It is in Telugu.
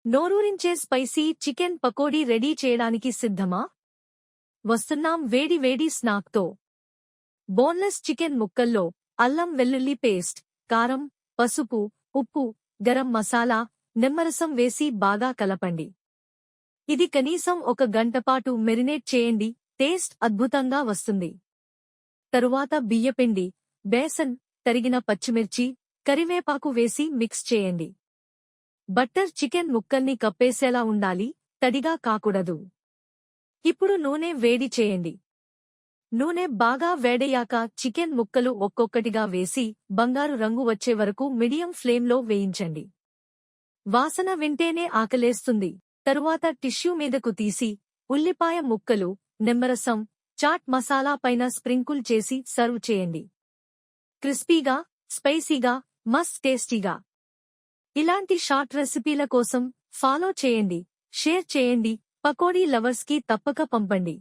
నోరూరించే స్పైసీ చికెన్ పకోడీ రెడీ చేయడానికి సిద్ధమా? వస్తున్నాం వేడి వేడి స్నాక్తో. బోన్లెస్ చికెన్ ముక్కల్లో అల్లం వెల్లుల్లి పేస్ట్, కారం, పసుపు, ఉప్పు, గరం మసాలా, నిమ్మరసం వేసి బాగా కలపండి. ఇది కనీసం 1 గంటపాటు మెరినేట్ చేయండి, టేస్ట్ అద్భుతంగా వస్తుంది. తరువాత బియ్యపిండి, బేసన్, తరిగిన పచ్చిమిర్చి, కరివేపాకు వేసి మిక్స్ చేయండి. బట్టర్ చికెన్ ముక్కల్ని కప్పేసేలా ఉండాలి, తడిగా కాకూడదు. ఇప్పుడు నూనె వేడి చేయండి. నూనె బాగా వేడయ్యాక చికెన్ ముక్కలు ఒక్కొక్కటిగా వేసి బంగారు రంగు వచ్చే వరకు మీడియం ఫ్లేమ్లో వేయించండి. వాసన వింటేనే ఆకలేస్తుంది. తరువాత టిష్యూ మీదకు తీసి ఉల్లిపాయ ముక్కలు, నిమ్మరసం, చాట్ మసాలా పైన స్ప్రింకుల్ చేసి సర్వ్ చేయండి. క్రిస్పీగా, స్పైసీగా, మస్త్ టేస్టీగా. ఇలాంటి షార్ట్ రెసిపీల కోసం ఫాలో చేయండి, షేర్ చేయండి, పకోడీ లవర్స్కి తప్పక పంపండి.